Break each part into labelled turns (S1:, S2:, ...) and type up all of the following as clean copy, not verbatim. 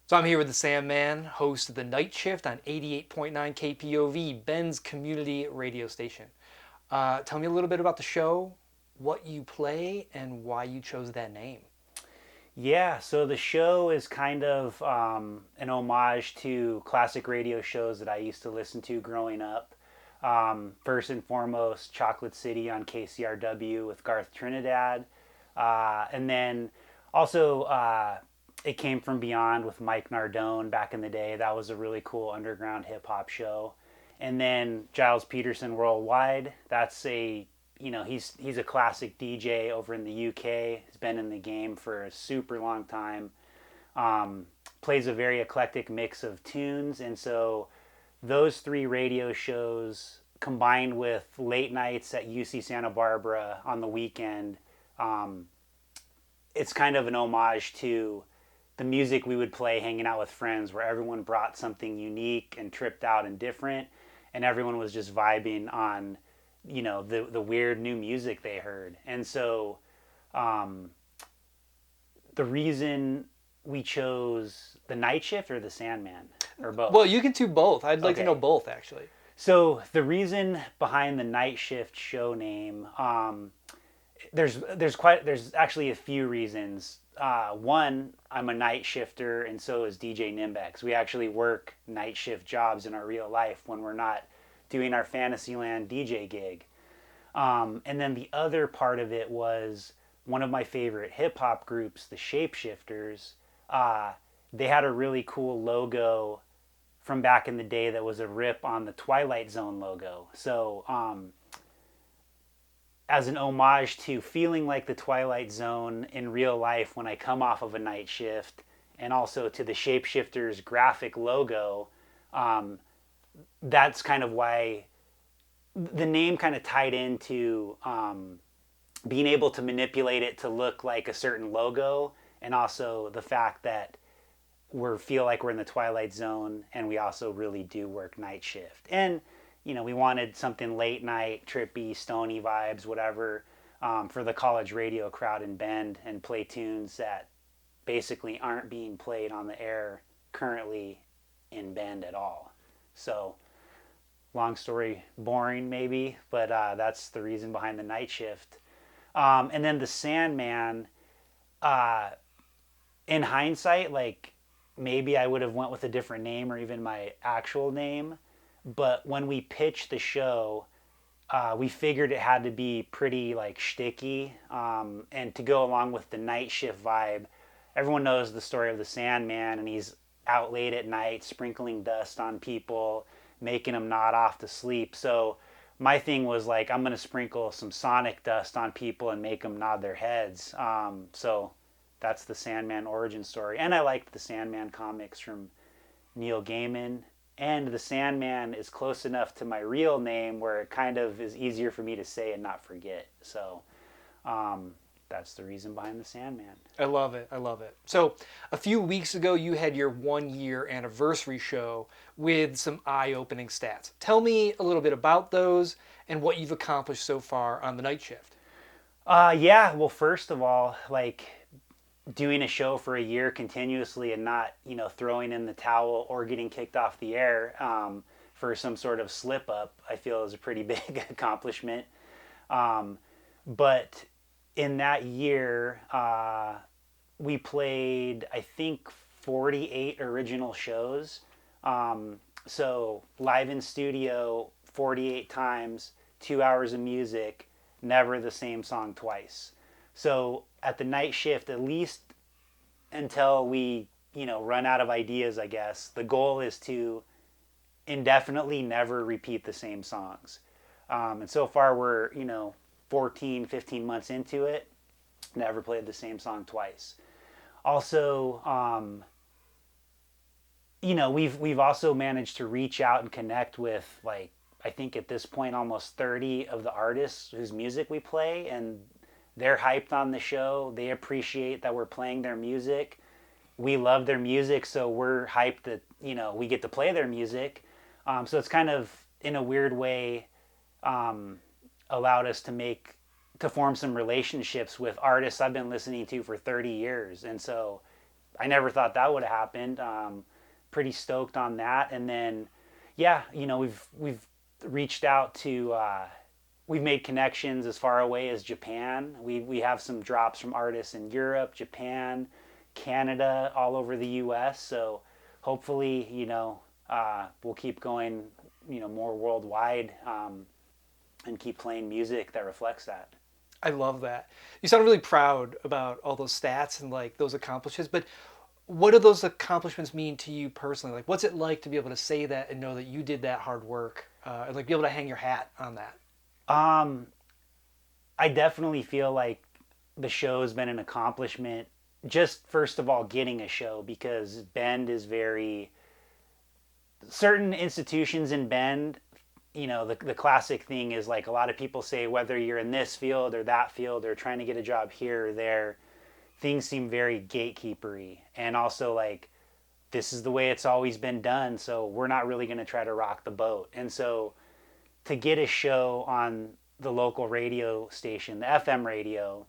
S1: So I'm here with the Sandman, host of the Nightshift on 88.9 KPOV, Ben's community radio station. Tell me a little bit about the show, what you play, and why you chose that name.
S2: Yeah, so the show is kind of an homage to classic radio shows that I used to listen to growing up. First and foremost, Chocolate City on KCRW with Garth Trinidad. And then also, it came from Beyond with Mike Nardone back in the day. That was a really cool underground hip hop show. And then Giles Peterson Worldwide. That's he's a classic DJ over in the UK. He's been in the game for a super long time. Plays a very eclectic mix of tunes, and so those three radio shows combined with late nights at UC Santa Barbara on the weekend, um, it's kind of an homage to the music we would play hanging out with friends, where everyone brought something unique and tripped out and different, and everyone was just vibing on the weird new music they heard. And so um, the reason we chose the Night Shift or the Sandman, or both.
S1: Well, you can do both. I'd like to know
S2: Okay.
S1: both, actually.
S2: So the reason behind the Night Shift show name, there's actually a few reasons. One, I'm a night shifter, and so is DJ Nimbex. We actually work night shift jobs in our real life when we're not doing our Fantasyland DJ gig. And then the other part of it was one of my favorite hip hop groups, the Shapeshifters. Uh, they had a really cool logo from back in the day that was a rip on the Twilight Zone logo. So, as an homage to feeling like the Twilight Zone in real life when I come off of a night shift, and also to the Shapeshifters graphic logo, um, that's kind of why the name kind of tied into being able to manipulate it to look like a certain logo, and also the fact that we feel like we're in the Twilight Zone, and we also really do work night shift. And we wanted something late night, trippy, stony vibes, whatever, for the college radio crowd in Bend, and play tunes that basically aren't being played on the air currently in Bend at all. So, long story, boring maybe, but that's the reason behind the Night Shift. And then the Sandman, uh, in hindsight, like maybe I would have went with a different name or even my actual name. But when we pitched the show, we figured it had to be pretty like shticky, and to go along with the night shift vibe. Everyone knows the story of the Sandman, and he's out late at night sprinkling dust on people, making them nod off to sleep. So my thing was like, I'm gonna sprinkle some sonic dust on people and make them nod their heads. So that's the Sandman origin story. And I liked the Sandman comics from Neil Gaiman. And the Sandman is close enough to my real name where it kind of is easier for me to say and not forget. So um, that's the reason behind the Sandman.
S1: I love it. I love it. So, a few weeks ago, you had your 1 year anniversary show with some eye opening stats. Tell me a little bit about those and what you've accomplished so far on the night shift.
S2: Yeah, well, first of all, like doing a show for a year continuously and not, throwing in the towel or getting kicked off the air for some sort of slip up, I feel is a pretty big accomplishment. Um, but in that year, we played, I think, 48 original shows. So live in studio 48 times, 2 hours of music, never the same song twice. So at the night shift, at least until we, run out of ideas, I guess, the goal is to indefinitely never repeat the same songs. And so far we're, 14, 15 months into it, never played the same song twice. Also, we've also managed to reach out and connect with, like, I think at this point almost 30 of the artists whose music we play, and they're hyped on the show. They appreciate that we're playing their music. We love their music, so we're hyped that we get to play their music. So it's kind of in a weird way um, allowed us to form some relationships with artists I've been listening to for 30 years, and so I never thought that would have happened. Pretty stoked on that. And then, yeah, we've reached out to, we've made connections as far away as Japan. We have some drops from artists in Europe, Japan, Canada, all over the U.S. So hopefully, we'll keep going, more worldwide, and keep playing music that reflects that.
S1: I love that. You sound really proud about all those stats and like those accomplishments, but what do those accomplishments mean to you personally? Like, what's it like to be able to say that and know that you did that hard work, and like be able to hang your hat on that?
S2: Um, I definitely feel like the show has been an accomplishment. Just first of all, getting a show, because Bend is very, certain institutions in Bend, the classic thing is like a lot of people say whether you're in this field or that field or trying to get a job here or there, things seem very gatekeepery, and also like this is the way it's always been done, so we're not really going to try to rock the boat. And so to get a show on the local radio station, the FM radio,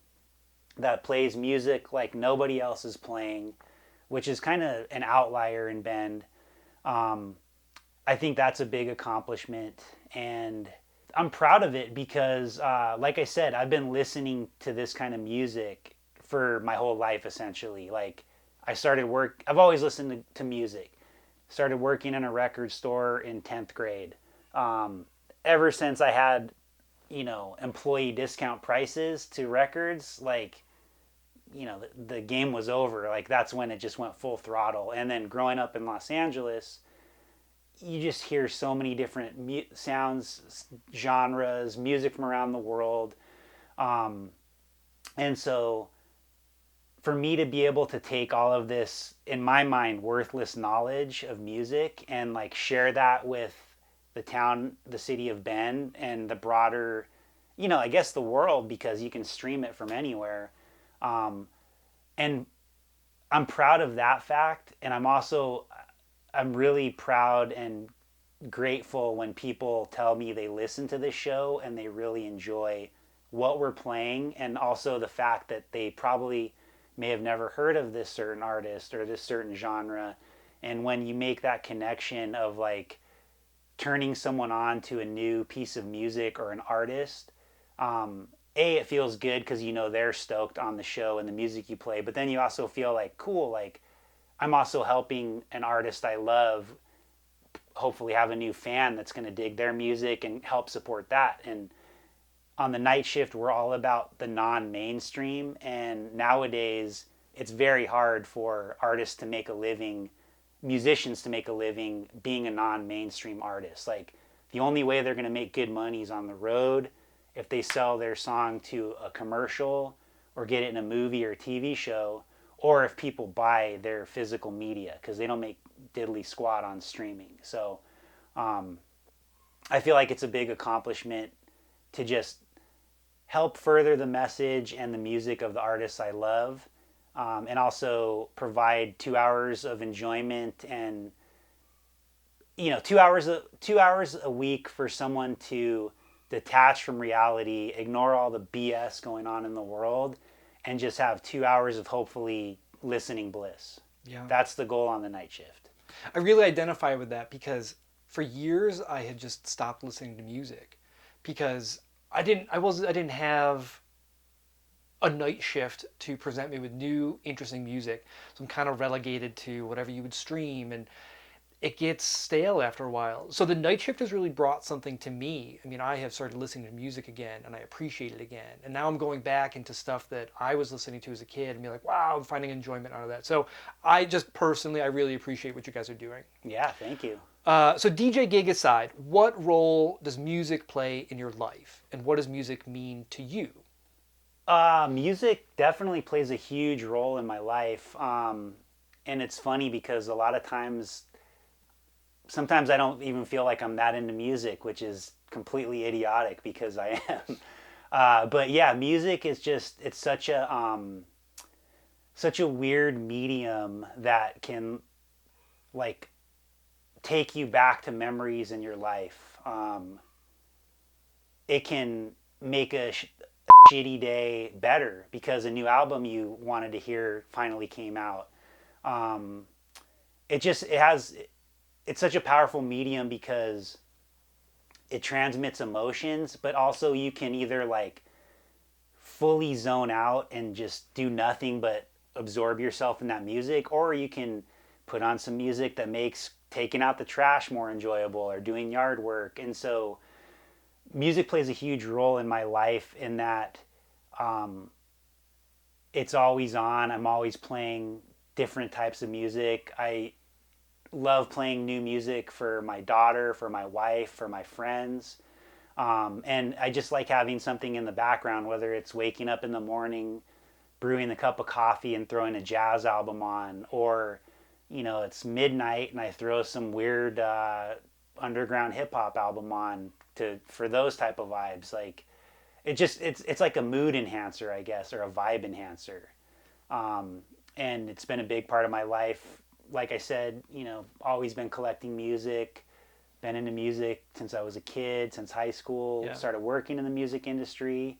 S2: that plays music like nobody else is playing, which is kind of an outlier in Bend, um, I think that's a big accomplishment. And I'm proud of it because, like I said, I've been listening to this kind of music for my whole life, essentially. Like, I've always listened to music. Started working in a record store in 10th grade. Ever since I had, employee discount prices to records, like, the game was over. Like, that's when it just went full throttle. And then growing up in Los Angeles, you just hear so many different sounds, genres, music from around the world. And so for me to be able to take all of this, in my mind, worthless knowledge of music and like share that with the city of Bend and the broader, I guess the world, because you can stream it from anywhere. And I'm proud of that fact. And I'm really proud and grateful when people tell me they listen to this show and they really enjoy what we're playing, and also the fact that they probably may have never heard of this certain artist or this certain genre. And when you make that connection of like turning someone on to a new piece of music or an artist, it feels good because they're stoked on the show and the music you play, but then you also feel like, cool, like I'm also helping an artist I love hopefully have a new fan that's going to dig their music and help support that. And on the Nightshift, we're all about the non-mainstream, and nowadays it's very hard for artists to make a living, musicians to make a living being a non-mainstream artist. Like, the only way they're going to make good money is on the road, if they sell their song to a commercial or get it in a movie or TV show, or if people buy their physical media, because they don't make diddly squat on streaming. So I feel like it's a big accomplishment to just help further the message and the music of the artists I love, and also provide 2 hours of enjoyment and 2 hours a week for someone to detach from reality, ignore all the BS going on in the world, and just have 2 hours of hopefully listening bliss.
S1: Yeah.
S2: That's the goal on the Nightshift.
S1: I really identify with that because for years I had just stopped listening to music because I didn't have a night shift to present me with new interesting music. So I'm kind of relegated to whatever you would stream, and it gets stale after a while. So the night shift has really brought something to me. I mean, I have started listening to music again and I appreciate it again. And now I'm going back into stuff that I was listening to as a kid and be like, wow, I'm finding enjoyment out of that. So I really appreciate what you guys are doing.
S2: Yeah, thank you.
S1: So DJ gig aside, what role does music play in your life? And what does music mean to you?
S2: Music definitely plays a huge role in my life. And it's funny because a lot of times, sometimes I don't even feel like I'm that into music, which is completely idiotic because I am. But yeah, music is it's such a weird medium that can like take you back to memories in your life. It can make a shitty day better because a new album you wanted to hear finally came out. Um, it's such a powerful medium because it transmits emotions, but also you can either like fully zone out and just do nothing but absorb yourself in that music, or you can put on some music that makes taking out the trash more enjoyable or doing yard work. And so music plays a huge role in my life in that um, it's always on. I'm always playing different types of music. I love playing new music for my daughter, for my wife, for my friends. And I just like having something in the background, whether it's waking up in the morning, brewing a cup of coffee and throwing a jazz album on, or, it's midnight and I throw some weird underground hip hop album on for those type of vibes. Like it's like a mood enhancer, I guess, or a vibe enhancer. Um, and it's been a big part of my life. Like I said, always been collecting music, been into music since I was a kid, since high school,
S1: Yeah.
S2: started working in the music industry.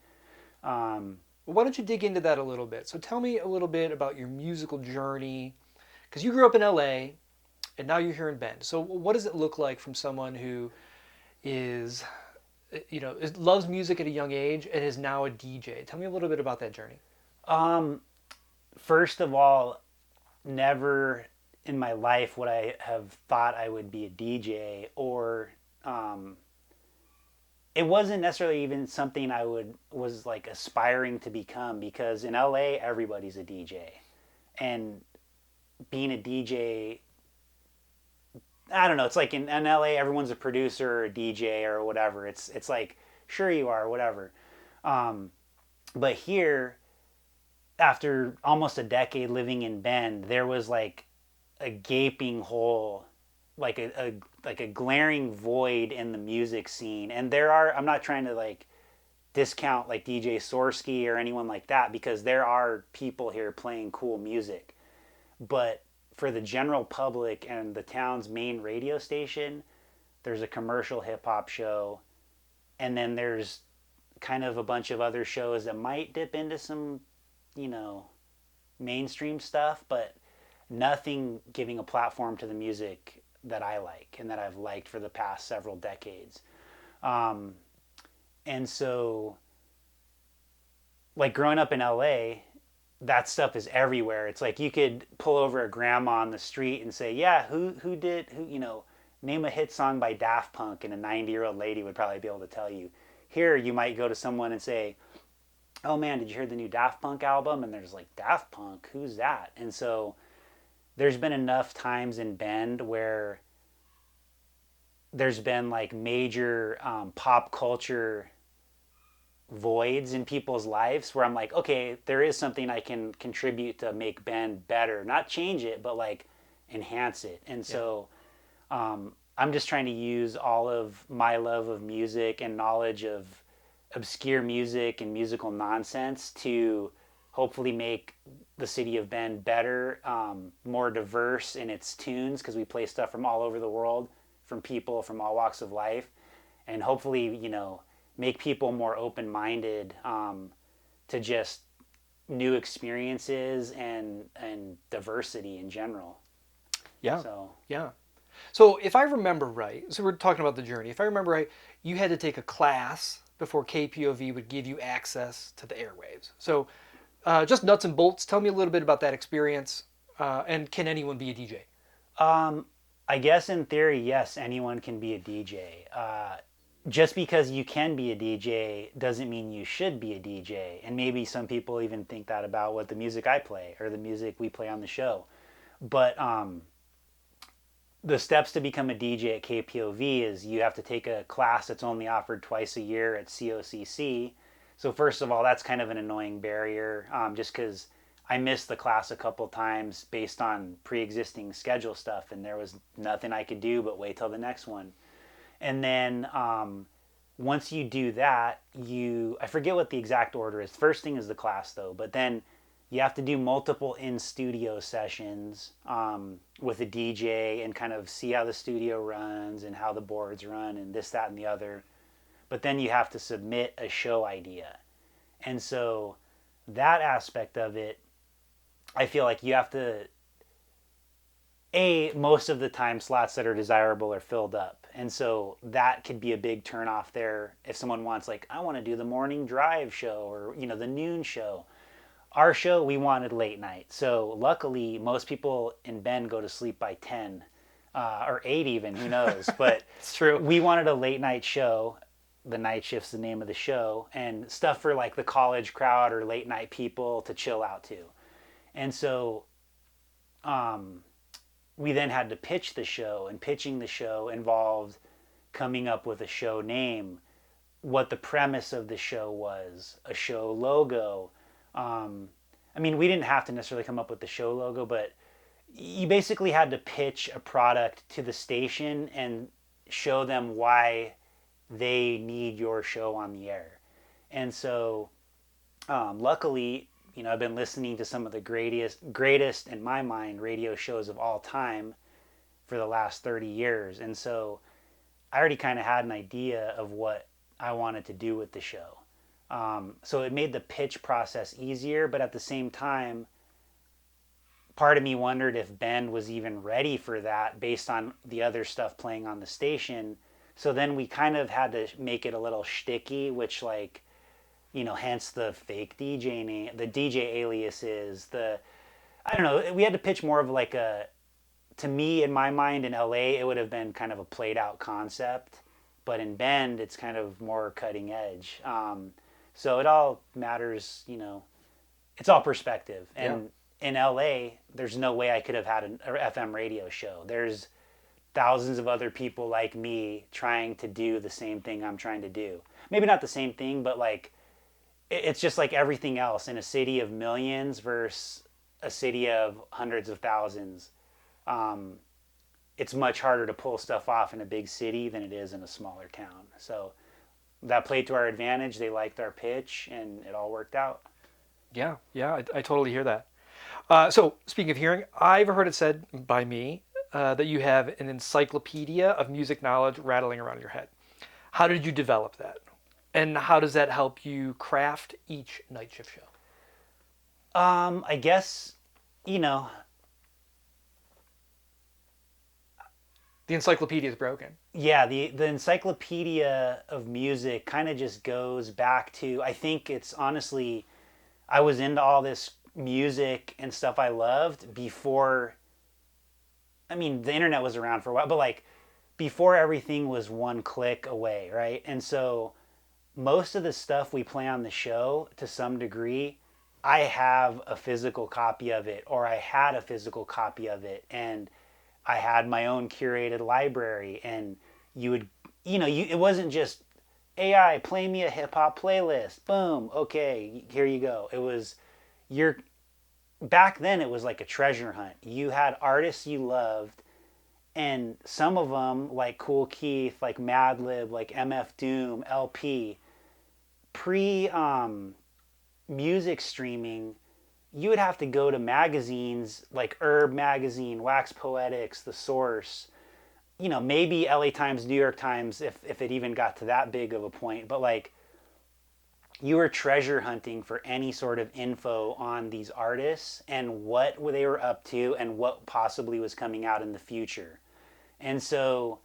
S2: Um,
S1: Well, why don't you dig into that a little bit? So tell me a little bit about your musical journey, because you grew up in LA and now you're here in Bend. So what does it look like from someone who is, loves music at a young age and is now a DJ? Tell me a little bit about that journey.
S2: um, First of all, never in my life would I have thought I would be a DJ, or um, it wasn't necessarily even something I was like aspiring to become, because in LA everybody's a DJ, and being a DJ, I don't know, it's like in LA everyone's a producer or a DJ or whatever. It's like, sure you are, whatever. Um, but here, after almost a decade living in Bend, there was like a gaping hole, like a glaring void in the music scene. And I'm not trying to like discount like DJ Sorsky or anyone like that, because there are people here playing cool music. But for the general public and the town's main radio station, there's a commercial hip hop show, and then there's kind of a bunch of other shows that might dip into some, you know, mainstream stuff, but nothing giving a platform to the music that I like and that I've liked for the past several decades. Um, and so, like growing up in LA, that stuff is everywhere. It's like you could pull over a grandma on the street and say, "Yeah, name a hit song by Daft Punk," and a 90-year-old lady would probably be able to tell you. Here, you might go to someone and say, "Oh man, did you hear the new Daft Punk album?" And there's like, "Daft Punk? Who's that?" And so there's been enough times in Bend where there's been like major pop culture voids in people's lives where I'm like, okay, there is something I can contribute to make Bend better, not change it, but like enhance it. And
S1: Yeah.
S2: so I'm just trying to use all of my love of music and knowledge of obscure music and musical nonsense to hopefully make the city of Bend better, more diverse in its tunes, because we play stuff from all over the world, from people from all walks of life, and hopefully, make people more open-minded to just new experiences and diversity in general.
S1: Yeah.
S2: So
S1: Yeah. So if I remember right, so we're talking about the journey. If I remember right, you had to take a class before KPOV would give you access to the airwaves. So just nuts and bolts. Tell me a little bit about that experience. And can anyone be a DJ?
S2: I guess in theory, yes, anyone can be a DJ. Just because you can be a DJ doesn't mean you should be a DJ. And maybe some people even think that about what the music I play or the music we play on the show. But the steps to become a DJ at KPOV is you have to take a class that's only offered twice a year at COCC. So first of all, that's kind of an annoying barrier, just because I missed the class a couple times based on pre-existing schedule stuff, and there was nothing I could do but wait till the next one. And then once you do that, I forget what the exact order is. First thing is the class though, but then you have to do multiple in-studio sessions with a DJ and kind of see how the studio runs and how the boards run and this, that, and the other. But then you have to submit a show idea. And so that aspect of it, I feel like you have to most of the time slots that are desirable are filled up. And so that could be a big turnoff there if someone wants, like, I want to do the morning drive show or, the noon show. Our show, we wanted late night. So luckily, most people in Bend go to sleep by 10 or 8 even, who knows. But
S1: It's true.
S2: we wanted a late night show. The Night Shift's the name of the show. And stuff for like the college crowd or late night people to chill out to. And so we then had to pitch the show. And pitching the show involved coming up with a show name, what the premise of the show was, a show logo. We didn't have to necessarily come up with the show logo, but you basically had to pitch a product to the station and show them why they need your show on the air. And so, luckily, I've been listening to some of the greatest in my mind radio shows of all time for the last 30 years. And so I already kind of had an idea of what I wanted to do with the show. So it made the pitch process easier, but at the same time, part of me wondered if Bend was even ready for that based on the other stuff playing on the station. So then we kind of had to make it a little shticky, which hence the fake DJ name, the DJ aliases, I don't know, we had to pitch more of like to me in my mind in LA, it would have been kind of a played out concept, but in Bend, it's kind of more cutting edge. So it all matters, it's all perspective. And in LA, there's no way I could have had an FM radio show. There's thousands of other people like me trying to do the same thing I'm trying to do. Maybe not the same thing, but like, it's just like everything else in a city of millions versus a city of hundreds of thousands. It's much harder to pull stuff off in a big city than it is in a smaller town. So that played to our advantage. They liked our pitch, and it all worked out.
S1: Yeah, I totally hear that. So speaking of hearing, I've heard it said by me that you have an encyclopedia of music knowledge rattling around your head. How did you develop that? And how does that help you craft each Night Shift show?
S2: I guess,
S1: The encyclopedia is broken.
S2: Yeah, the encyclopedia of music kind of just goes back to, I think it's honestly, I was into all this music and stuff I loved before, the internet was around for a while, but like before everything was one click away, right? And so most of the stuff we play on the show, to some degree, I have a physical copy of it, or I had a physical copy of it, and I had my own curated library. And you would, it wasn't just AI, play me a hip hop playlist. Boom, okay, here you go. It was back then it was like a treasure hunt. You had artists you loved, and some of them, like Kool Keith, like Madlib, like MF Doom, LP, music streaming, you would have to go to magazines like Herb Magazine, Wax Poetics, The Source, maybe LA Times, New York Times, if it even got to that big of a point. But like, you were treasure hunting for any sort of info on these artists and what they were up to and what possibly was coming out in the future. And so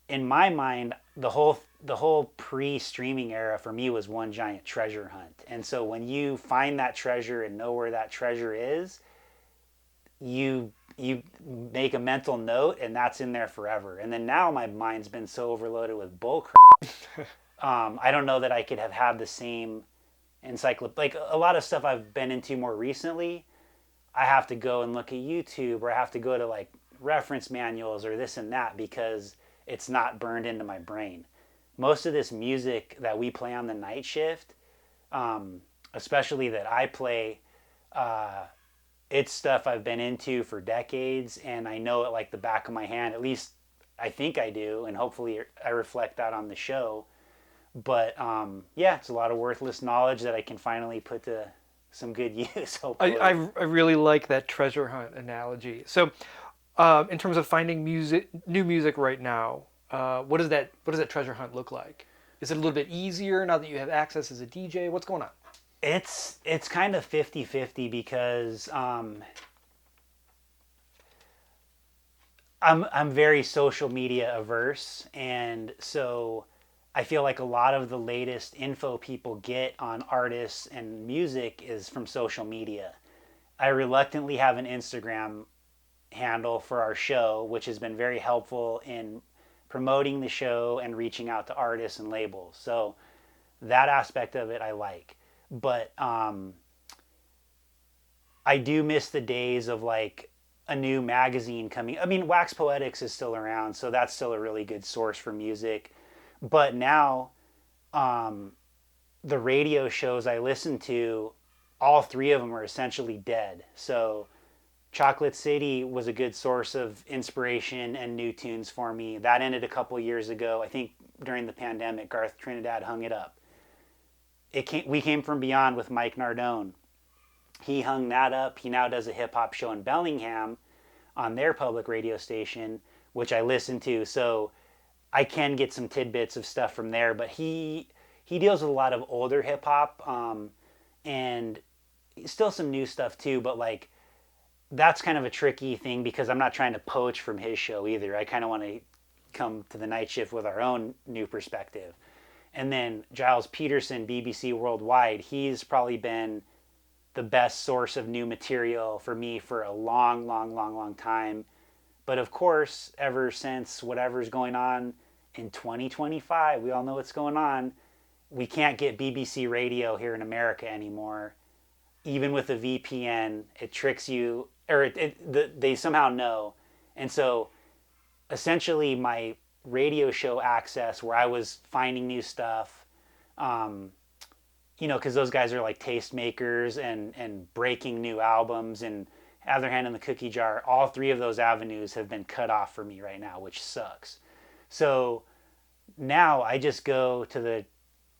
S2: in my mind, the whole pre-streaming era for me was one giant treasure hunt. And so when you find that treasure and know where that treasure is, you make a mental note, and that's in there forever. And then now my mind's been so overloaded with bullcrap. I don't know that I could have had the same like a lot of stuff I've been into more recently. I have to go and look at YouTube, or I have to go to like reference manuals or this and that, because it's not burned into my brain. Most of this music that we play on the Night Shift, especially that I play, it's stuff I've been into for decades, and I know it like the back of my hand. At least I think I do, and hopefully I reflect that on the show. But it's a lot of worthless knowledge that I can finally put to some good use, hopefully.
S1: I really like that treasure hunt analogy. So in terms of finding new music right now, what does that treasure hunt look like? Is it a little bit easier now that you have access as a DJ? What's going on?
S2: It's kind of 50-50 because I'm very social media averse, and so I feel like a lot of the latest info people get on artists and music is from social media. I reluctantly have an Instagram handle for our show, which has been very helpful in promoting the show and reaching out to artists and labels. So that aspect of it I like. But I do miss the days of like a new magazine coming. I mean, Wax Poetics is still around, so that's still a really good source for music. But now, the radio shows I listen to, all three of them are essentially dead. So Chocolate City was a good source of inspiration and new tunes for me. That ended a couple years ago. I think during the pandemic, Garth Trinidad hung it up. We came from beyond with Mike Nardone. He hung that up. He now does a hip hop show in Bellingham on their public radio station, which I listen to. So I can get some tidbits of stuff from there. But he deals with a lot of older hip hop, and still some new stuff too. But like that's kind of a tricky thing because I'm not trying to poach from his show either. I kind of want to come to the night shift with our own new perspective. And then Giles Peterson, BBC Worldwide, he's probably been the best source of new material for me for a long, long, long, long time. But of course, ever since whatever's going on in 2025, we all know what's going on. We can't get BBC radio here in America anymore. Even with a VPN, it tricks you, or they somehow know. And so essentially my radio show access where I was finding new stuff, because those guys are like tastemakers and breaking new albums and have their hand in the cookie jar. All three of those avenues have been cut off for me right now, which sucks. So now I just go to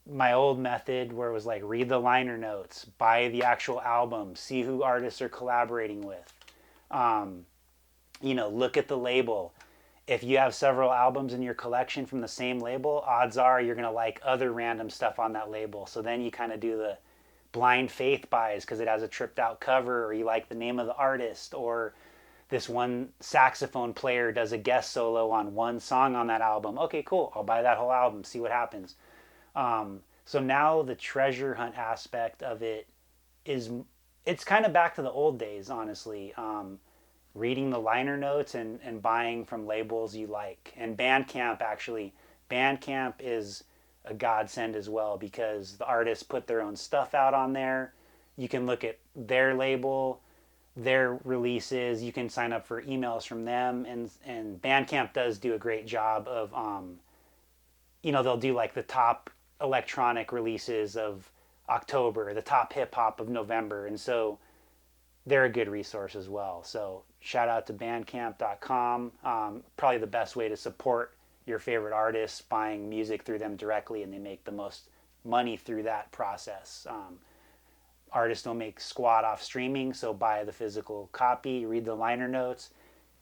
S2: my old method where it was like read the liner notes, buy the actual album, see who artists are collaborating with, look at the label. If you have several albums in your collection from the same label, odds are you're going to like other random stuff on that label. So then you kind of do the blind faith buys because it has a tripped out cover, or you like the name of the artist, or this one saxophone player does a guest solo on one song on that album. Okay, cool. I'll buy that whole album, see what happens. So now the treasure hunt aspect of it it's kind of back to the old days, honestly. Reading the liner notes and buying from labels you like. And Bandcamp is a godsend as well because the artists put their own stuff out on there. You can look at their label, their releases. You can sign up for emails from them. And Bandcamp does do a great job of, they'll do like the top electronic releases of October, the top hip hop of November. And so they're a good resource as well. So shout out to bandcamp.com. Probably the best way to support your favorite artists, buying music through them directly, and they make the most money through that process. Artists don't make squat off streaming, so buy the physical copy, read the liner notes,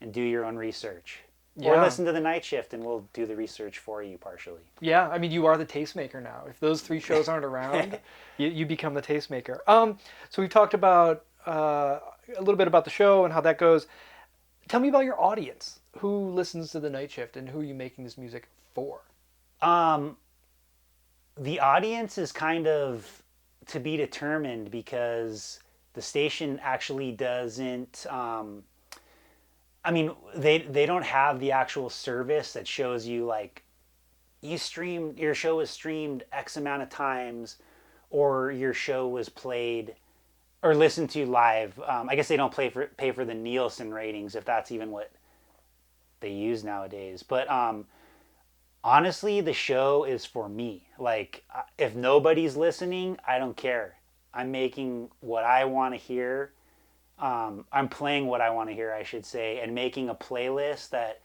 S2: and do your own research. Yeah. Or listen to the Night Shift, and we'll do the research for you partially.
S1: Yeah, I mean, you are the tastemaker now. If those three shows aren't around, you become the tastemaker. So we've talked about a little bit about the show and how that goes. Tell me about your audience. Who listens to the Night Shift, and who are you making this music for?
S2: The audience is kind of to be determined because the station actually doesn't. They don't have the actual service that shows you like your show was streamed X amount of times, or your show was played or listened to live. I guess they don't pay for the Nielsen ratings, if that's even what they use nowadays. But honestly, the show is for me. Like, if nobody's listening, I don't care. I'm making what I want to hear. I'm playing what I want to hear, I should say, and making a playlist that,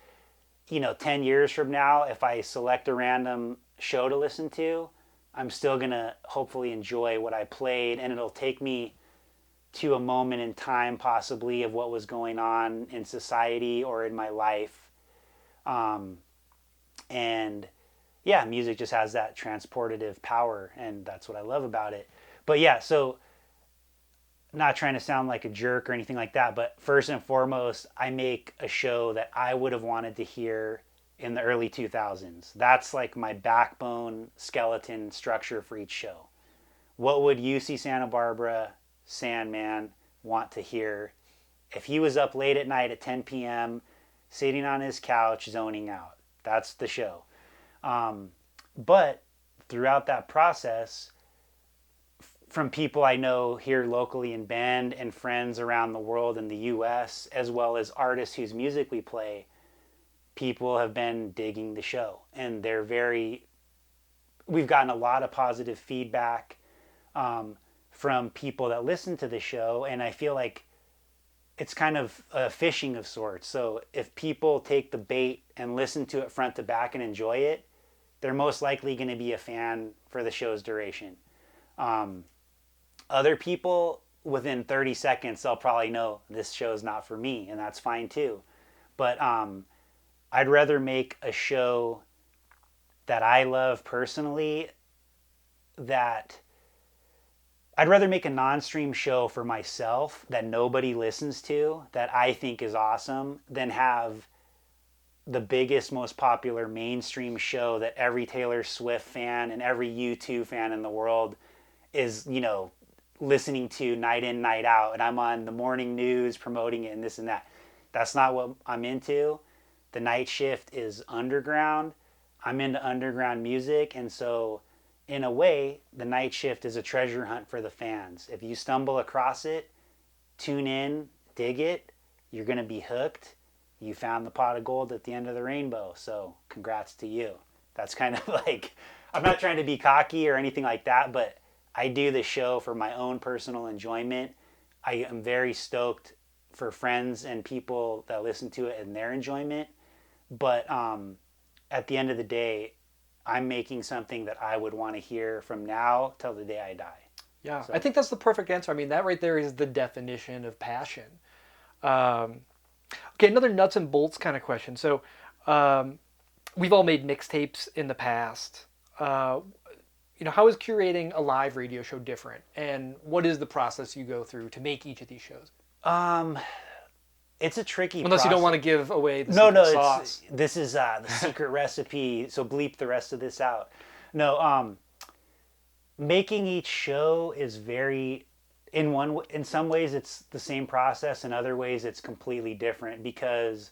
S2: 10 years from now, if I select a random show to listen to, I'm still going to hopefully enjoy what I played, and it'll take me to a moment in time possibly of what was going on in society or in my life. And yeah, music just has that transportative power, and that's what I love about it. But yeah, so not trying to sound like a jerk or anything like that, but first and foremost, I make a show that I would have wanted to hear in the early 2000s. That's like my backbone skeleton structure for each show. What would UC Santa Barbara Sandman want to hear if he was up late at night at 10 p.m., sitting on his couch, zoning out? That's the show. But throughout that process, from people I know here locally in Bend and friends around the world in the US, as well as artists whose music we play, people have been digging the show. And we've gotten a lot of positive feedback from people that listen to the show. And I feel like it's kind of a fishing of sorts. So if people take the bait and listen to it front to back and enjoy it, they're most likely going to be a fan for the show's duration. Other people, within 30 seconds, they'll probably know this show's not for me, and that's fine too. But I'd rather make a show that I love personally, that I'd rather make a non-stream show for myself that nobody listens to, that I think is awesome, than have the biggest, most popular mainstream show that every Taylor Swift fan and every U2 fan in the world is, listening to night in, night out, and I'm on the morning news promoting it and this and that. That's not what I'm into. The Nightshift is underground. I'm into underground music, and so in a way, the Nightshift is a treasure hunt for the fans. If you stumble across it, tune in, dig it, you're going to be hooked. You found the pot of gold at the end of the rainbow, so congrats to you. That's kind of like, I'm not trying to be cocky or anything like that, but I do the show for my own personal enjoyment. I am very stoked for friends and people that listen to it and their enjoyment. But at the end of the day, I'm making something that I would want to hear from now till the day I die.
S1: Yeah,
S2: So.
S1: I think that's the perfect answer. I mean, that right there is the definition of passion. Okay, another nuts and bolts kind of question. So we've all made mixtapes in the past. How is curating a live radio show different, and what is the process you go through to make each of these shows?
S2: It's a tricky
S1: Unless
S2: process.
S1: you don't want to give away the
S2: No,
S1: secret sauce.
S2: this is the secret recipe, so bleep the rest of this out. No, making each show is very, in some ways it's the same process, in other ways it's completely different, because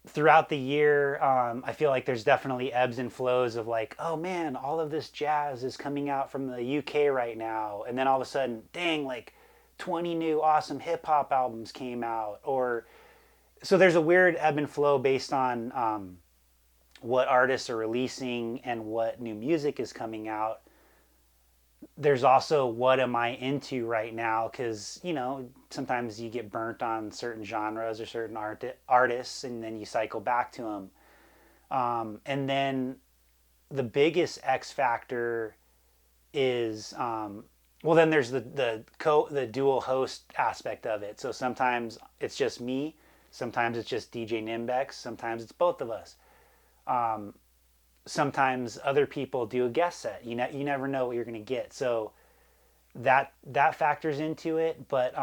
S2: throughout the year, I feel like there's definitely ebbs and flows of like, oh man, all of this jazz is coming out from the UK right now. And then all of a sudden, dang, like 20 new awesome hip hop albums came out. So there's a weird ebb and flow based on what artists are releasing and what new music is coming out. There's also what am I into right now, because sometimes you get burnt on certain genres or certain artists, and then you cycle back to them. And then the biggest X factor is then there's the dual host aspect of it. So sometimes it's just me, sometimes it's just DJ Nimbex, sometimes it's both of us. Sometimes other people do a guest set. You never know what you're going to get. So that factors into it. But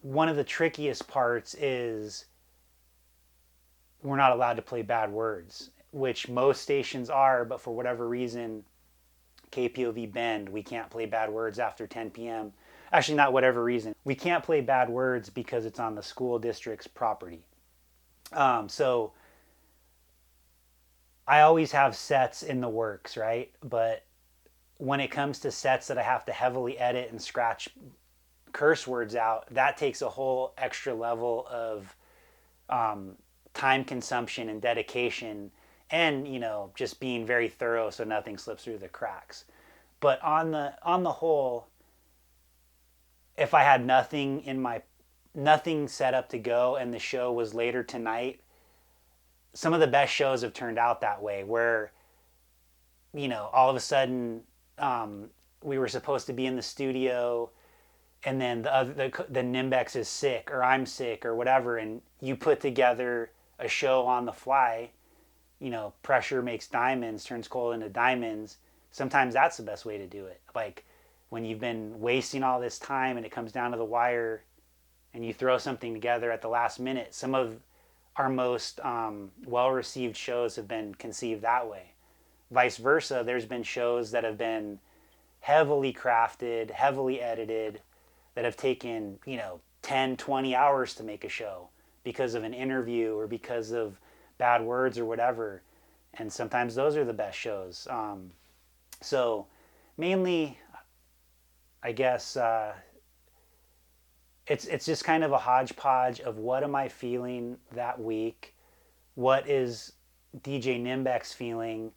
S2: one of the trickiest parts is we're not allowed to play bad words, which most stations are. But for whatever reason, KPOV Bend, we can't play bad words after 10 p.m. Actually, not whatever reason. We can't play bad words because it's on the school district's property. So I always have sets in the works, right? But when it comes to sets that I have to heavily edit and scratch curse words out, that takes a whole extra level of time consumption and dedication, and just being very thorough so nothing slips through the cracks. But on the whole, if I had nothing set up to go and the show was later tonight, some of the best shows have turned out that way, where all of a sudden we were supposed to be in the studio, and then the Nimbex is sick, or I'm sick, or whatever, and you put together a show on the fly. Pressure makes diamonds, turns coal into diamonds. Sometimes that's the best way to do it. Like, when you've been wasting all this time and it comes down to the wire and you throw something together at the last minute. Some of our most well-received shows have been conceived that way. Vice versa, there's been shows that have been heavily crafted, heavily edited, that have taken, 10, 20 hours to make a show because of an interview or because of bad words or whatever. And sometimes those are the best shows. So mainly, I guess it's just kind of a hodgepodge of what am I feeling that week, what is DJ Nimbex feeling.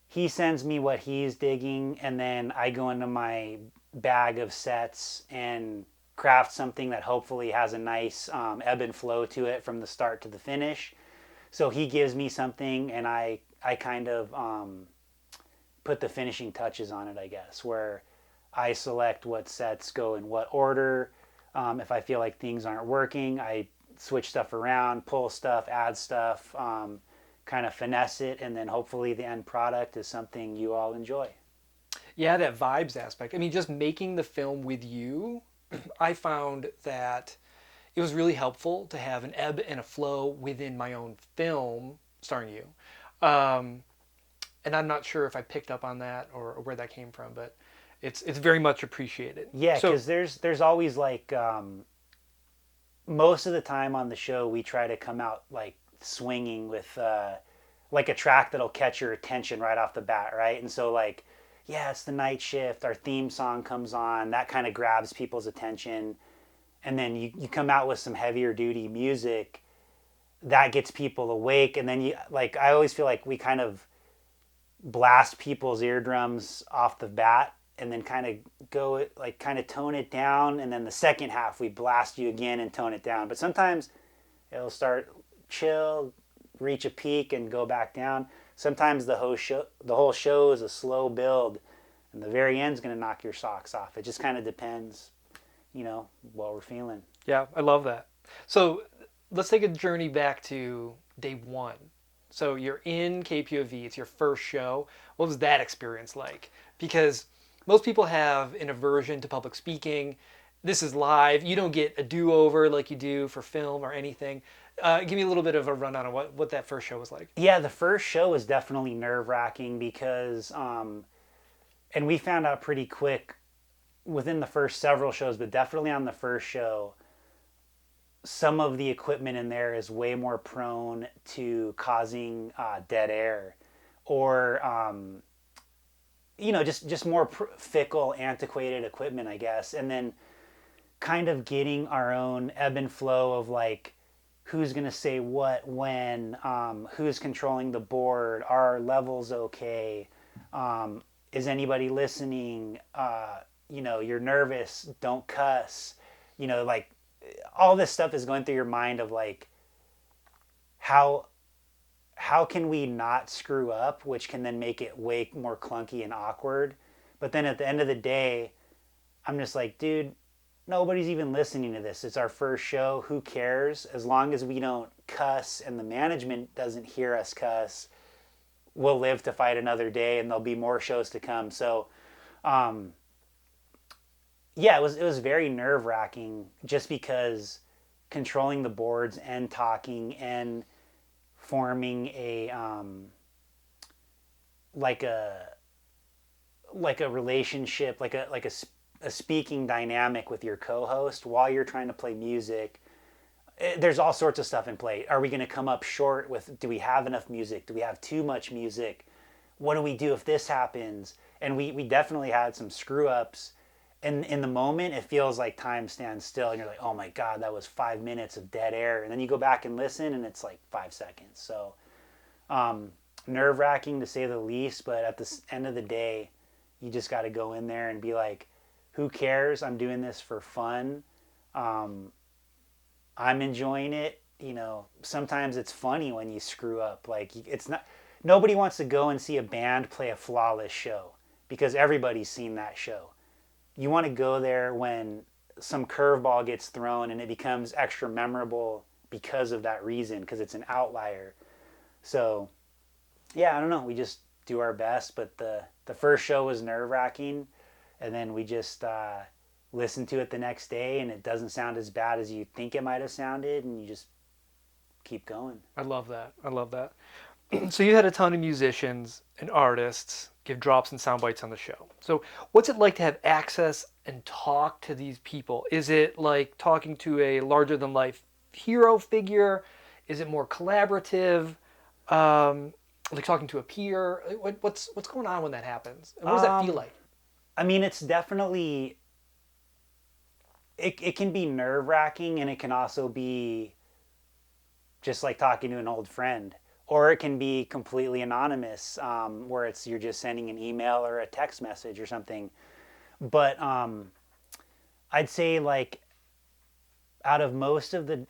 S2: He sends me what he's digging, and then I go into my bag of sets and craft something that hopefully has a nice ebb and flow to it from the start to the finish. So he gives me something, and I kind of put the finishing touches on it, I guess, where I select what sets go in what order. If I feel like things aren't working, I switch stuff around, pull stuff, add stuff, kind of finesse it, and then hopefully the end product is something you all enjoy.
S1: Yeah, that vibes aspect. I mean, just making the film with you, I found that it was really helpful to have an ebb and a flow within my own film starring you. And I'm not sure if I picked up on that or where that came from, but it's very much appreciated.
S2: Yeah,
S1: So
S2: because there's always like most of the time on the show we try to come out like swinging with like a track that'll catch your attention right off the bat, right? And so like, yeah, it's the night shift. Our theme song comes on. That kind of grabs people's attention. And then you come out with some heavier duty music that gets people awake. And then you like, I always feel like we kind of blast people's eardrums off the bat and then kind of go like kind of tone it down. And then the second half we blast you again and tone it down. But sometimes it'll start chill, reach a peak and go back down. Sometimes the whole show is a slow build and the very end's going to knock your socks off. It just kind of depends, what we're feeling.
S1: yeah, I love that. So let's take a journey back to day one. So you're in KPOV, it's your first show. What was that experience like? Because most people have an aversion to public speaking. This is live. You don't get a do-over like you do for film or anything. Give me a little bit of a rundown on what that first show was like.
S2: Yeah, the first show was definitely nerve-wracking because, and we found out pretty quick within the first several shows, but definitely on the first show, some of the equipment in there is way more prone to causing dead air or, just more fickle, antiquated equipment, I guess. And then kind of getting our own ebb and flow of like, who's going to say what, when, who's controlling the board, are levels okay, is anybody listening, you're nervous, don't cuss, like all this stuff is going through your mind of like, how can we not screw up, which can then make it way more clunky and awkward. But then at the end of the day, I'm just like, dude, nobody's even listening to this. It's our first show. Who cares? As long as we don't cuss and the management doesn't hear us cuss, we'll live to fight another day and there'll be more shows to come. So, yeah, it was very nerve-wracking just because controlling the boards and talking and forming a like a relationship, like a speaking dynamic with your co-host while you're trying to play music. There's all sorts of stuff in play. Are we going to come up short with, do we have enough music? Do we have too much music? What do we do if this happens? And we definitely had some screw ups. And in the moment, it feels like time stands still. And you're like, oh my God, that was 5 minutes of dead air. And then you go back and listen and it's like 5 seconds. So nerve wracking to say the least. But at the end of the day, you just got to go in there and be like, who cares? I'm doing this for fun. I'm enjoying it. Sometimes it's funny when you screw up. Like nobody wants to go and see a band play a flawless show because everybody's seen that show. You want to go there when some curveball gets thrown and it becomes extra memorable because of that reason, because it's an outlier. So, yeah, I don't know. We just do our best. But the first show was nerve-wracking. and then we just listen to it the next day, and it doesn't sound as bad as you think it might have sounded, and you just keep going.
S1: I love that. I love that. So you had a ton of musicians and artists give drops and sound bites on the show. So what's it like to have access and talk to these people? Is it like talking to a larger than life hero figure? Is it more collaborative? Like talking to a peer? What's going on when that happens? And what does that feel like?
S2: I mean, it's definitely, it can be nerve wracking, and it can also be just like talking to an old friend. Or it can be completely anonymous, where you're just sending an email or a text message or something. But I'd say like out of most of the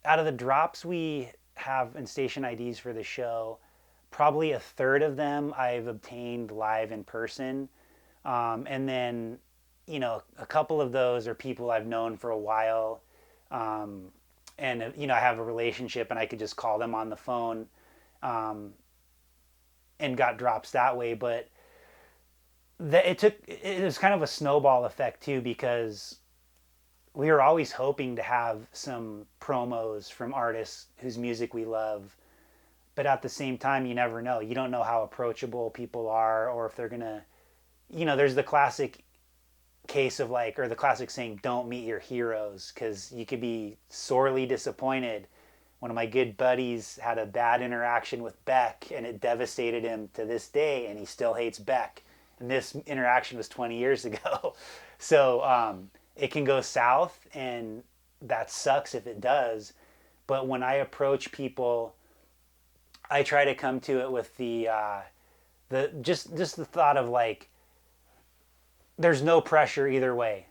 S2: out of the drops we have in station IDs for the show, probably a third of them I've obtained live in person, and then a couple of those are people I've known for a while. And I have a relationship, and I could just call them on the phone, and got drops that way. But it was kind of a snowball effect too, because we were always hoping to have some promos from artists whose music we love, but at the same time, you never know. You don't know how approachable people are, or if they're gonna, there's the classic case of like, or the classic saying, don't meet your heroes, because you could be sorely disappointed. One of my good buddies had a bad interaction with Beck, and it devastated him to this day, and he still hates Beck. And this interaction was 20 years ago. So it can go south, and that sucks if it does. But when I approach people, I try to come to it with the just the thought of like, there's no pressure either way.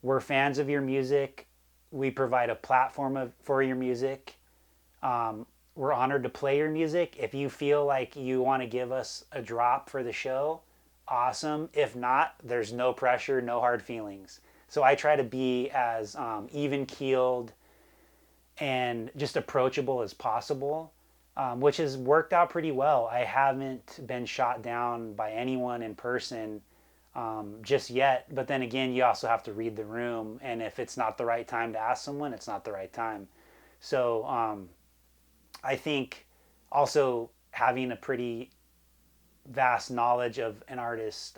S2: We're fans of your music. We provide a platform for your music. We're honored to play your music. If you feel like you want to give us a drop for the show, awesome. If not, there's no pressure, no hard feelings. So I try to be as even keeled and just approachable as possible, which has worked out pretty well. I haven't been shot down by anyone in person just yet. But then again, you also have to read the room. And if it's not the right time to ask someone, it's not the right time. So I think also having a pretty vast knowledge of an artist's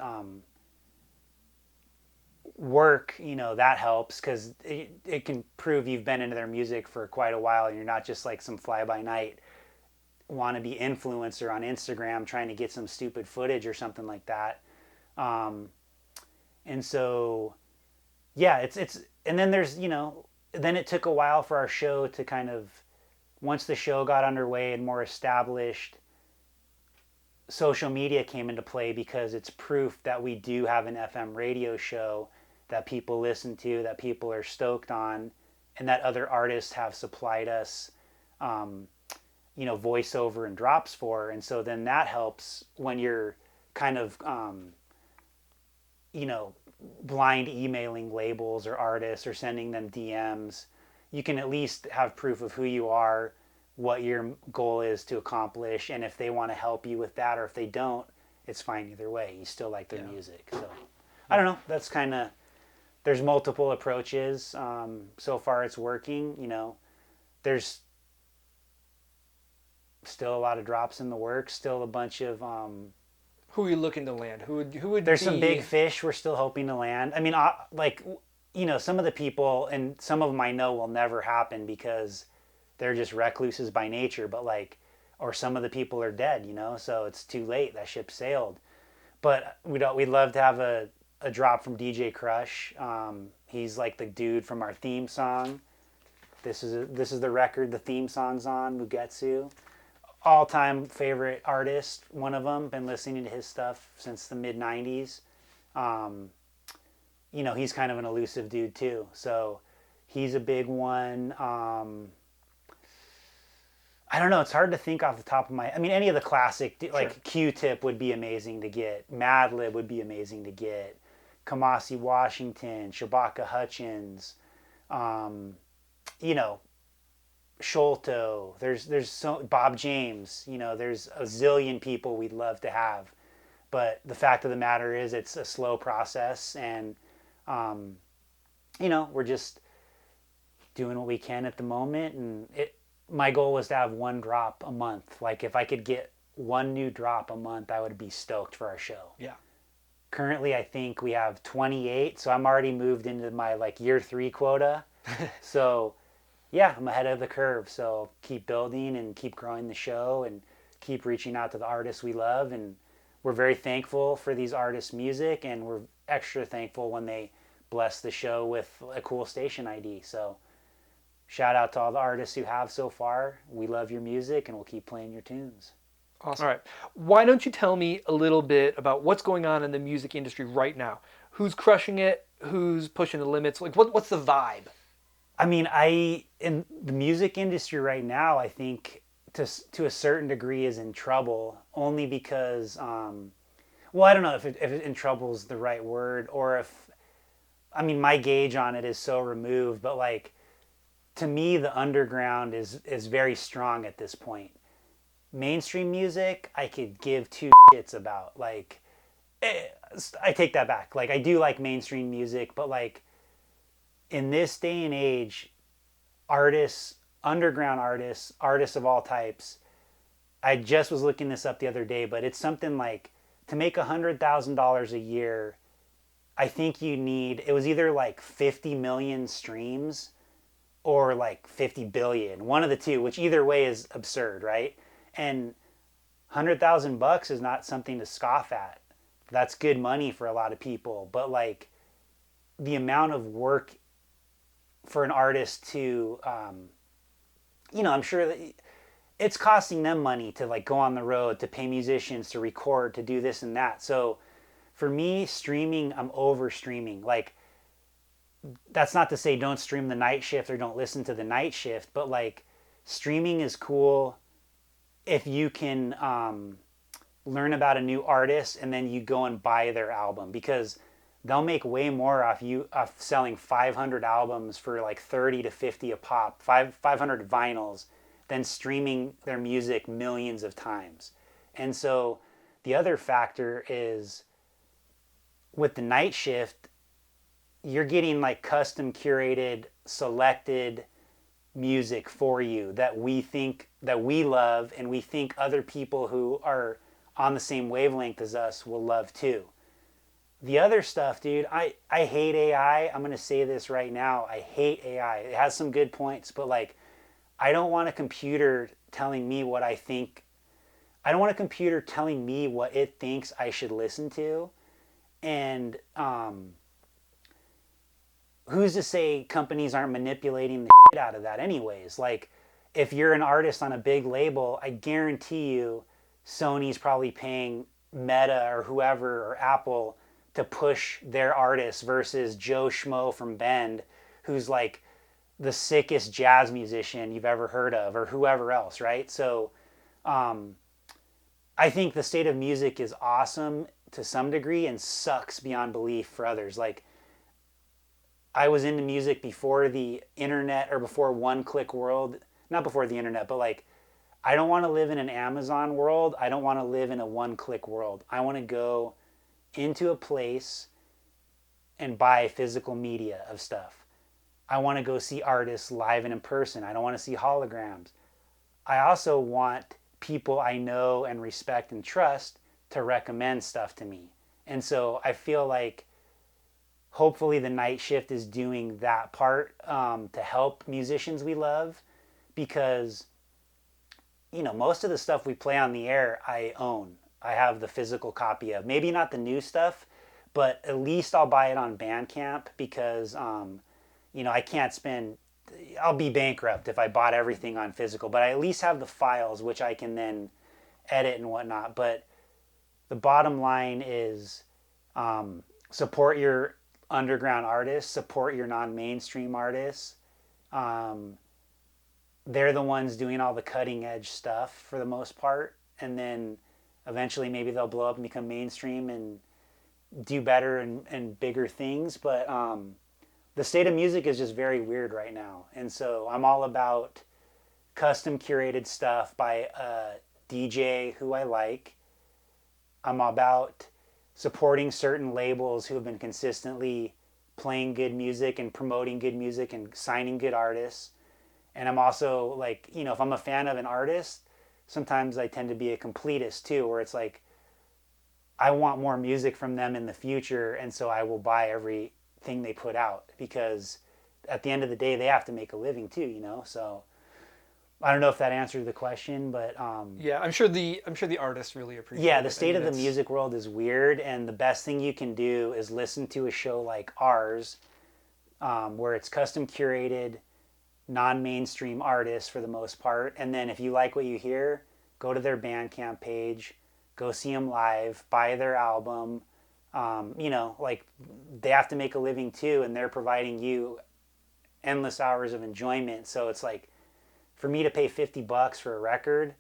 S2: work, that helps, because it can prove you've been into their music for quite a while, and you're not just like some fly-by-night wannabe influencer on Instagram trying to get some stupid footage or something like that. And so, yeah, it's and then there's, then it took a while for our show to kind of, once the show got underway and more established, social media came into play, because it's proof that we do have an FM radio show that people listen to, that people are stoked on, and that other artists have supplied us, voiceover and drops for. And so then that helps when you're kind of, blind emailing labels or artists or sending them DMs. You can at least have proof of who you are, what your goal is to accomplish, and if they want to help you with that, or if they don't, it's fine either way. You still like their music. So I don't know. That's kind of, there's multiple approaches. So far it's working. There's still a lot of drops in the works, still a bunch of
S1: Who are you looking to land? Who would
S2: there's
S1: be...
S2: some big fish we're still hoping to land. I mean, some of the people, and some of them I know will never happen because they're just recluses by nature, but or some of the people are dead, so it's too late. That ship sailed. But we'd love to have a drop from DJ Crush. He's like the dude from our theme song. This is the record the theme song's on, Mugetsu. All-time favorite artist, one of them. Been listening to his stuff since the mid-90s. He's kind of an elusive dude too. So he's a big one. I don't know. It's hard to think off the top of my... I mean, any of the classic, like Q-Tip would be amazing to get. Madlib would be amazing to get. Kamasi Washington, Shabaka Hutchins, Sholto. There's so Bob James. There's a zillion people we'd love to have. But the fact of the matter is it's a slow process, and we're just doing what we can at the moment. And my goal was to have one drop a month. Like if I could get one new drop a month, I would be stoked for our show.
S1: Yeah.
S2: Currently, I think we have 28, so I'm already moved into my like year 3 quota. So yeah, I'm ahead of the curve. So keep building and keep growing the show and keep reaching out to the artists we love. And we're very thankful for these artists' music, and we're extra thankful when they bless the show with a cool station ID. So shout out to all the artists who have so far. We love your music, and we'll keep playing your tunes.
S1: Awesome. All right. Why don't you tell me a little bit about what's going on in the music industry right now? Who's crushing it? Who's pushing the limits? Like, what's the vibe?
S2: I mean, in the music industry right now, I think to a certain degree is in trouble, only because, well, I don't know if in trouble is the right word, or if, I mean, my gauge on it is so removed, but like, to me, the underground is very strong at this point. Mainstream music, I could give two shits about. Like, I take that back. Like, I do like mainstream music, but like, in this day and age, artists, underground artists of all types, I just was looking this up the other day, but it's something like, to make $100,000 a year, I think you need, it was either like 50 million streams or like 50 billion, one of the two, which either way is absurd, right? And $100,000 is not something to scoff at. That's good money for a lot of people, but like the amount of work for an artist to, I'm sure that it's costing them money to like go on the road, to pay musicians, to record, to do this and that. So for me, streaming, I'm over streaming. Like, that's not to say don't stream the Nightshift or don't listen to the Nightshift, but like streaming is cool if you can learn about a new artist and then you go and buy their album, because they'll make way more off selling 500 albums for like 30 to 50 a pop, 500 vinyls, than streaming their music millions of times. And so the other factor is with the Nightshift, you're getting like custom curated, selected music for you that we love, and we think other people who are on the same wavelength as us will love too. The other stuff, dude, I hate AI. I'm going to say this right now. I hate AI. It has some good points, but like, I don't want a computer telling me what I think. I don't want a computer telling me what it thinks I should listen to. And who's to say companies aren't manipulating the shit out of that anyways? Like, if you're an artist on a big label, I guarantee you Sony's probably paying Meta or whoever or Apple to push their artists versus Joe Schmo from Bend, who's like the sickest jazz musician you've ever heard of, or whoever else, right? So I think the state of music is awesome to some degree and sucks beyond belief for others. Like, I was into music before the internet, or before One Click World, not before the internet, but like, I don't want to live in an Amazon world. I don't want to live in a One Click world. I want to go into a place and buy physical media of stuff. I want to go see artists live and in person. I don't want to see holograms. I also want people I know and respect and trust to recommend stuff to me. And so I feel like hopefully the Nightshift is doing that part to help musicians we love, because most of the stuff we play on the air I own. I have the physical copy of. Maybe not the new stuff, but at least I'll buy it on Bandcamp, because I can't spend, I'll be bankrupt if I bought everything on physical, but I at least have the files which I can then edit and whatnot. But the bottom line is support your underground artists, support your non-mainstream artists. They're the ones doing all the cutting edge stuff for the most part, and then eventually maybe they'll blow up and become mainstream and do better and bigger things. But the state of music is just very weird right now, and so I'm all about custom curated stuff by a DJ who I like, I'm about supporting certain labels who have been consistently playing good music and promoting good music and signing good artists. And I'm also like, if I'm a fan of an artist, sometimes I tend to be a completist too, where it's like, I want more music from them in the future. And so I will buy everything they put out, because at the end of the day, they have to make a living too. So I don't know if that answered the question, but
S1: Yeah, I'm sure the artists really appreciate
S2: yeah,
S1: it.
S2: the
S1: I
S2: state
S1: mean,
S2: of the music world is weird, and the best thing you can do is listen to a show like ours, where it's custom curated, non-mainstream artists for the most part. And then if you like what you hear, go to their Bandcamp page, go see them live, buy their album. Like, they have to make a living too, and they're providing you endless hours of enjoyment. So it's like, for me to pay $50 for a record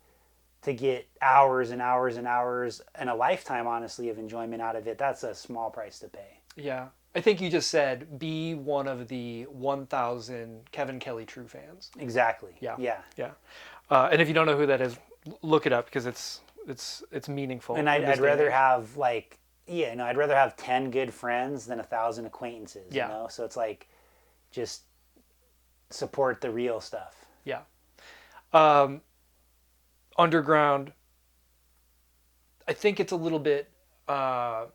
S2: to get hours and hours and hours and a lifetime, honestly, of enjoyment out of it, that's a small price to pay.
S1: yeah. I think you just said be one of the 1,000 Kevin Kelly true fans.
S2: Exactly.
S1: Yeah.
S2: Yeah.
S1: Yeah. And if you don't know who that is, look it up, because it's meaningful.
S2: And
S1: in this
S2: I'd
S1: day and
S2: rather
S1: age.
S2: have like, I'd rather have 10 good friends than 1,000 acquaintances.
S1: Yeah.
S2: So it's like, just support the real stuff.
S1: Yeah. Underground. I think it's a little bit more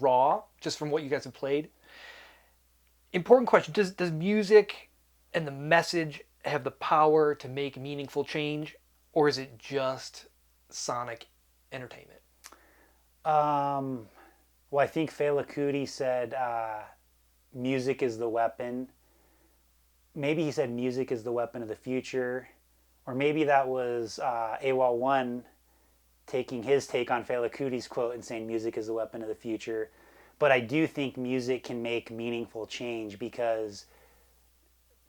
S1: raw, just from what you guys have played. Important question: does music and the message have the power to make meaningful change, or is it just sonic entertainment?
S2: Well, I think Fela Kuti said, music is the weapon. Maybe he said music is the weapon of the future. Or maybe that was AWOL1 taking his take on Fela Kuti's quote and saying music is the weapon of the future. But I do think music can make meaningful change, because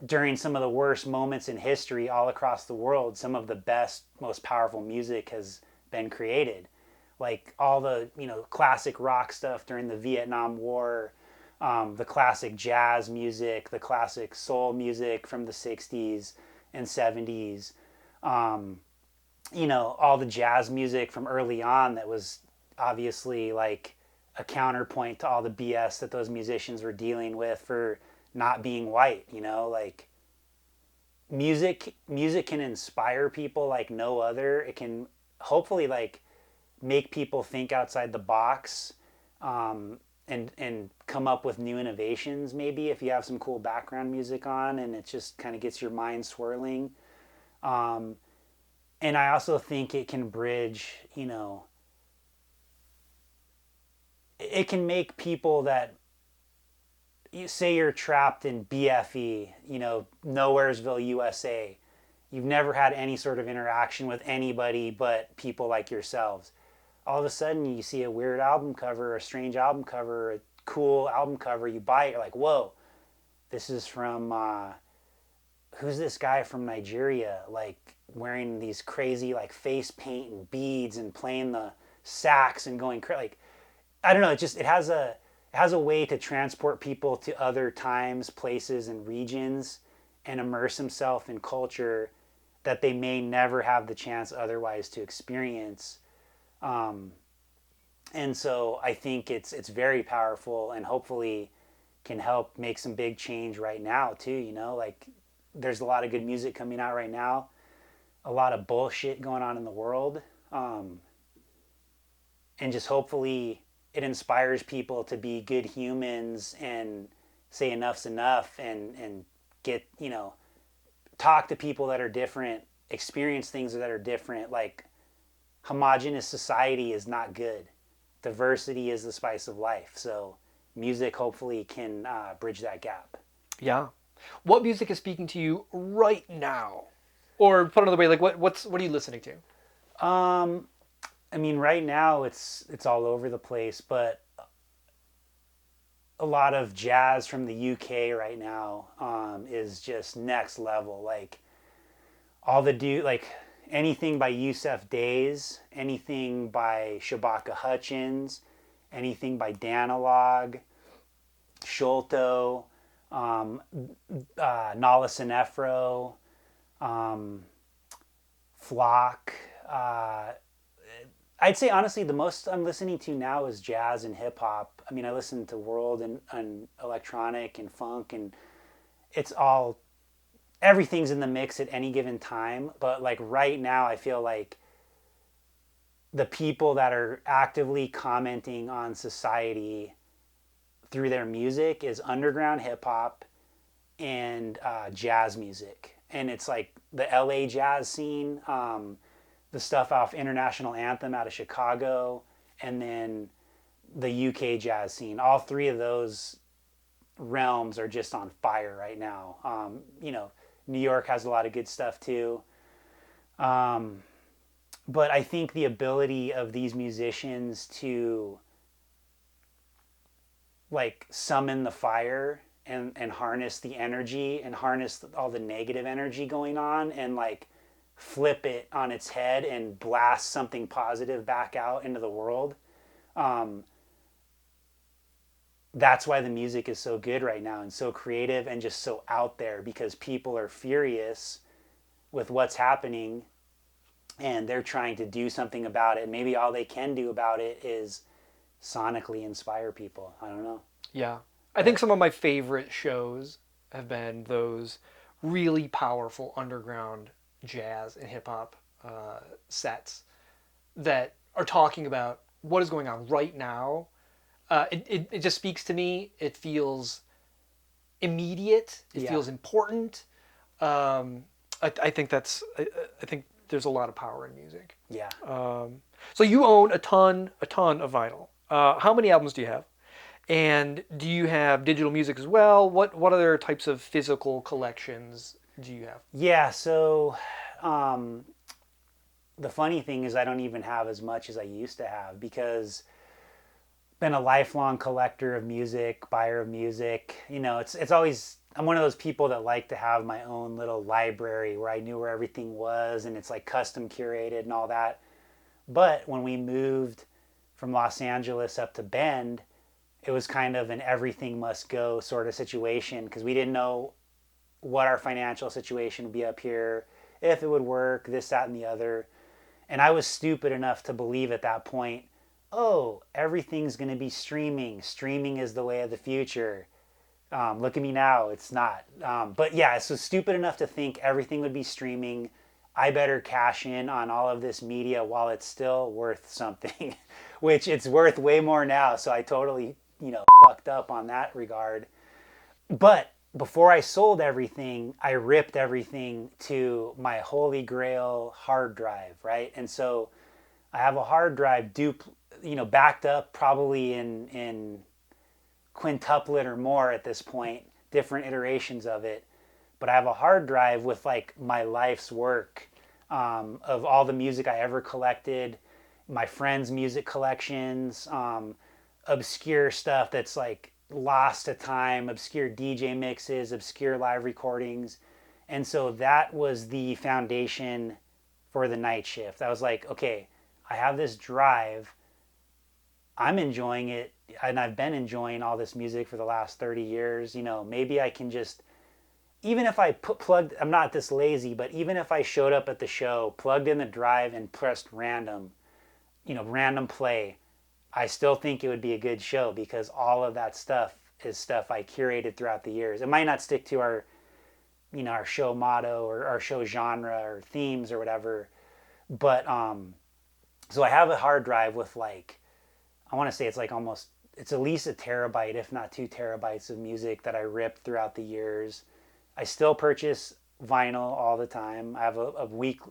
S2: during some of the worst moments in history all across the world, some of the best, most powerful music has been created. Like all the classic rock stuff during the Vietnam War, the classic jazz music, the classic soul music from the 60s and 70s, all the jazz music from early on that was obviously like a counterpoint to all the BS that those musicians were dealing with for not being white. Like, music can inspire people like no other. It can hopefully like make people think outside the box, and come up with new innovations, maybe, if you have some cool background music on and it just kind of gets your mind swirling. And I also think it can bridge, it can make people that, you say you're trapped in BFE, Nowheresville, USA. You've never had any sort of interaction with anybody but people like yourselves. All of a sudden, you see a weird album cover, a strange album cover, a cool album cover, you buy it, you're like, whoa, this is from, who's this guy from Nigeria, like wearing these crazy like face paint and beads and playing the sax and going like, I don't know, it has a way to transport people to other times, places, and regions, and immerse himself in culture that they may never have the chance otherwise to experience. And so I think it's very powerful, and hopefully can help make some big change right now too. Like, there's a lot of good music coming out right now, a lot of bullshit going on in the world, and just hopefully it inspires people to be good humans and say enough's enough, and get, talk to people that are different, experience things that are different. Like, homogenous society is not good. Diversity is the spice of life. So music hopefully can bridge that gap.
S1: Yeah. What music is speaking to you right now? Or put another way, like what are you listening to?
S2: I mean, right now it's all over the place, but a lot of jazz from the UK right now is just next level. Like, like anything by Yusef Days, anything by Shabaka Hutchins, anything by Danalog, Sholto, Nala Sinefro, Flock. I'd say honestly, the most I'm listening to now is jazz and hip hop. I mean, I listen to world and electronic and funk, and it's all everything's in the mix at any given time. But like right now, I feel like the people that are actively commenting on society through their music is underground hip hop and jazz music, and it's like the LA jazz scene, the stuff off International Anthem out of Chicago, and then the UK jazz scene. All three of those realms are just on fire right now. New York has a lot of good stuff too. But I think the ability of these musicians to like summon the fire and harness the energy and harness all the negative energy going on and like flip it on its head and blast something positive back out into the world. That's why the music is so good right now and so creative and just so out there, because people are furious with what's happening and they're trying to do something about it. Maybe all they can do about it is sonically inspire people. I don't know.
S1: Yeah. I think some of my favorite shows have been those really powerful underground jazz and hip hop sets that are talking about what is going on right now. It just speaks to me. It feels immediate. It feels important. I think I think there's a lot of power in music.
S2: Yeah.
S1: So you own a ton of vinyl. How many albums do you have? And do you have digital music as well? What other types of physical collections do you have?
S2: Yeah. So the funny thing is I don't even have as much as I used to have, because been a lifelong collector of music, buyer of music. It's always, I'm one of those people that like to have my own little library where I knew where everything was and it's like custom curated and all that. But when we moved from Los Angeles up to Bend, it was kind of an everything must go sort of situation, because we didn't know what our financial situation would be up here, if it would work, this, that, and the other. And I was stupid enough to believe at that point, oh, everything's going to be streaming. Streaming is the way of the future. Look at me now, it's not. But yeah, so stupid enough to think everything would be streaming. I better cash in on all of this media while it's still worth something, which it's worth way more now. So I totally, fucked up on that regard. But before I sold everything, I ripped everything to my holy grail hard drive, right? And so I have a hard drive backed up probably in quintuplet or more at this point, different iterations of it. But I have a hard drive with like my life's work, of all the music I ever collected, my friends' music collections, obscure stuff that's like lost to time, obscure DJ mixes, obscure live recordings. And so that was the foundation for the Nightshift. I was like, okay, I have this drive. I'm enjoying it, and I've been enjoying all this music for the last 30 years. Maybe I can just, even if I I'm not this lazy, but even if I showed up at the show, plugged in the drive and pressed random play, I still think it would be a good show, because all of that stuff is stuff I curated throughout the years. It might not stick to our show motto or our show genre or themes or whatever, but so I have a hard drive with like, I want to say it's at least a terabyte, if not 2 terabytes of music that I ripped throughout the years. I still purchase vinyl all the time. I have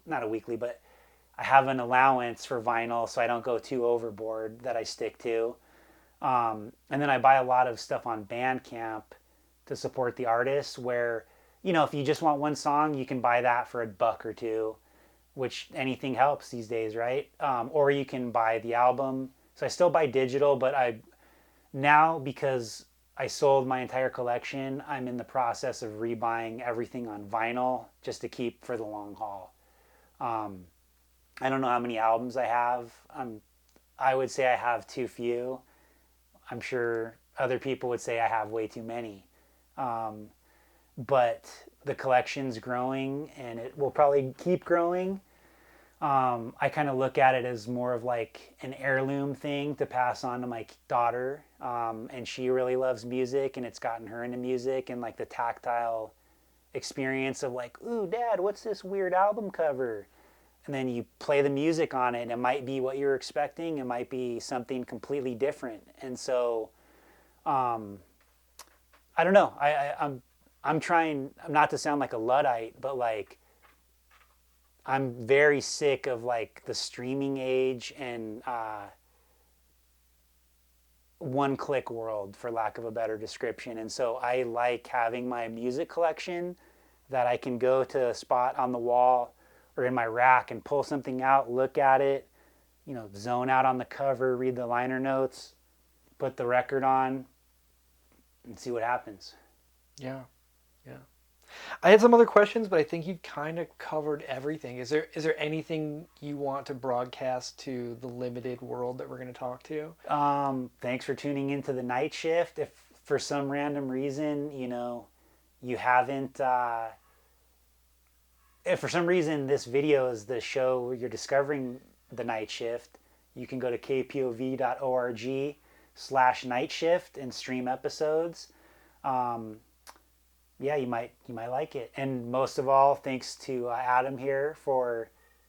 S2: not a weekly, but I have an allowance for vinyl so I don't go too overboard that I stick to. And then I buy a lot of stuff on Bandcamp to support the artists, where, if you just want one song, you can buy that for $1 or $2, which anything helps these days, right? Or you can buy the album. So I still buy digital, but now, because I sold my entire collection, I'm in the process of rebuying everything on vinyl just to keep for the long haul. I don't know how many albums I have. I would say I have too few. I'm sure other people would say I have way too many. But the collection's growing, and it will probably keep growing. I kind of look at it as more of like an heirloom thing to pass on to my daughter. And she really loves music, and it's gotten her into music, and like the tactile experience of like, ooh, Dad, what's this weird album cover? And then you play the music on it, and it might be what you're expecting. It might be something completely different. And so, I don't know. I'm trying not to sound like a Luddite, but like I'm very sick of like the streaming age and one-click world, for lack of a better description. And so I like having my music collection that I can go to a spot on the wall or in my rack and pull something out, look at it, zone out on the cover, read the liner notes, put the record on, and see what happens.
S1: Yeah. Yeah. I had some other questions, but I think you've kind of covered everything. Is there anything you want to broadcast to the limited world that we're going to talk to?
S2: Thanks for tuning into the Night Shift. If for some random reason, you haven't, if for some reason this video is the show where you're discovering the Night Shift, you can go to kpov.org/Night Shift and stream episodes. Yeah, you might like it. And most of all, thanks to Adam here for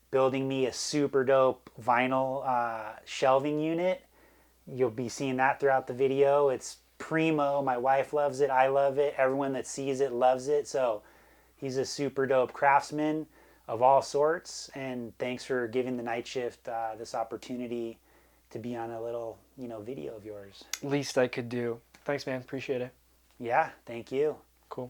S2: building me a super dope vinyl shelving unit. You'll be seeing that throughout the video. It's primo. My wife loves it. I love it. Everyone that sees it loves it. So he's a super dope craftsman of all sorts. And thanks for giving the Night Shift this opportunity to be on a little, video of yours.
S1: Least I could do. Thanks, man. Appreciate it.
S2: Yeah, thank you.
S1: Cool.